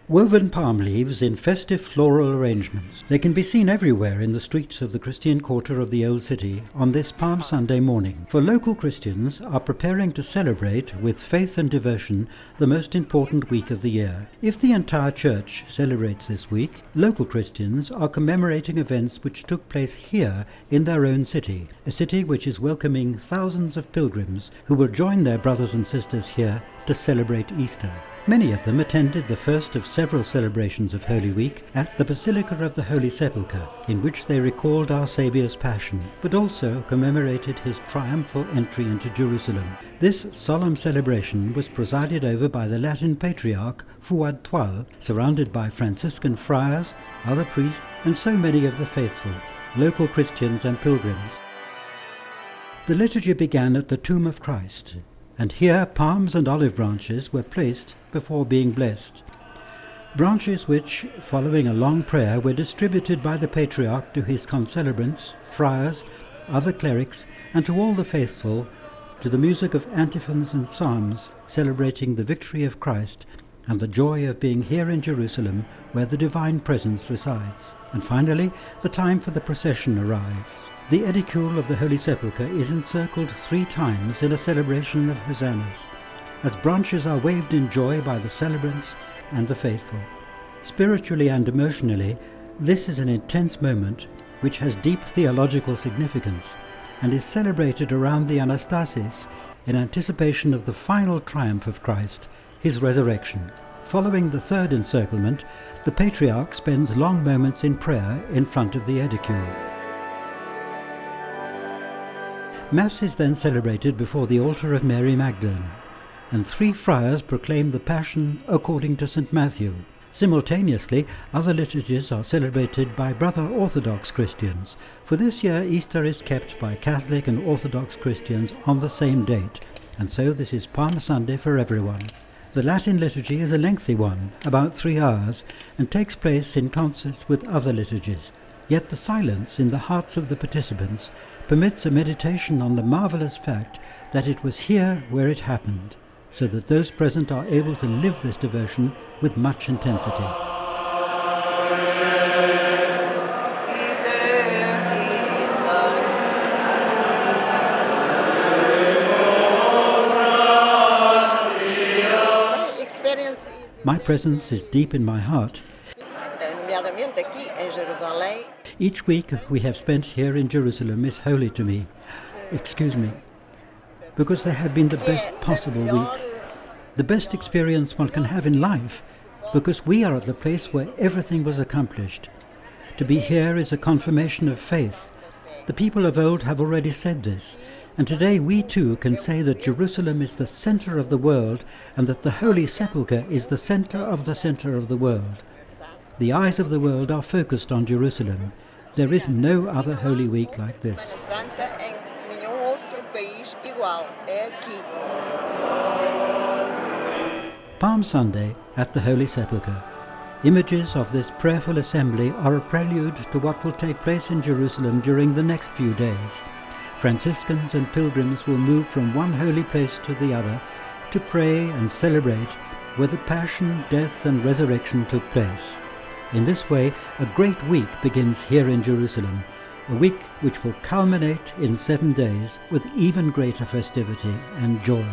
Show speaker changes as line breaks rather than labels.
Woven palm leaves in festive floral arrangements. They can be seen everywhere in the streets of the Christian quarter of the Old City on this Palm Sunday morning, for local Christians are preparing to celebrate with faith and devotion the most important week of the year. If the entire church celebrates this week, local Christians are commemorating events which took place here in their own city, a city which is welcoming thousands of pilgrims who will join their brothers and sisters here to celebrate Easter. Many of them attended the first of several celebrations of Holy Week at the Basilica of the Holy Sepulchre, in which they recalled our Saviour's Passion, but also commemorated his triumphal entry into Jerusalem. This solemn celebration was presided over by the Latin Patriarch Fuad Tual, surrounded by Franciscan friars, other priests, and so many of the faithful, local Christians and pilgrims. The liturgy began at the tomb of Christ, and here palms and olive branches were placed before being blessed. Branches which, following a long prayer, were distributed by the Patriarch to his concelebrants, friars, other clerics, and to all the faithful, to the music of antiphons and psalms celebrating the victory of Christ and the joy of being here in Jerusalem where the divine presence resides. And finally, the time for the procession arrives. The edicule of the Holy Sepulchre is encircled 3 times in a celebration of Hosannas, as branches are waved in joy by the celebrants and the faithful. Spiritually and emotionally, this is an intense moment which has deep theological significance and is celebrated around the Anastasis in anticipation of the final triumph of Christ, his resurrection. Following the third encirclement, the Patriarch spends long moments in prayer in front of the edicule. Mass is then celebrated before the altar of Mary Magdalene, and 3 friars proclaim the Passion according to St. Matthew. Simultaneously, other liturgies are celebrated by brother Orthodox Christians. For this year, Easter is kept by Catholic and Orthodox Christians on the same date, and so this is Palm Sunday for everyone. The Latin liturgy is a lengthy one, about 3 hours, and takes place in concert with other liturgies. Yet the silence in the hearts of the participants permits a meditation on the marvelous fact that it was here where it happened, so that those present are able to live this devotion with much intensity. My presence is deep in my heart. Each week we have spent here in Jerusalem is holy to me. Because they have been the best possible weeks. The best experience one can have in life, because we are at the place where everything was accomplished. To be here is a confirmation of faith. The people of old have already said this, and today we too can say that Jerusalem is the center of the world and that the Holy Sepulchre is the center of the world. The eyes of the world are focused on Jerusalem. There is no other Holy Week like this. Palm Sunday at the Holy Sepulchre. Images of this prayerful assembly are a prelude to what will take place in Jerusalem during the next few days. Franciscans and pilgrims will move from one holy place to the other to pray and celebrate where the Passion, death and resurrection took place. In this way, a great week begins here in Jerusalem, a week which will culminate in 7 days with even greater festivity and joy.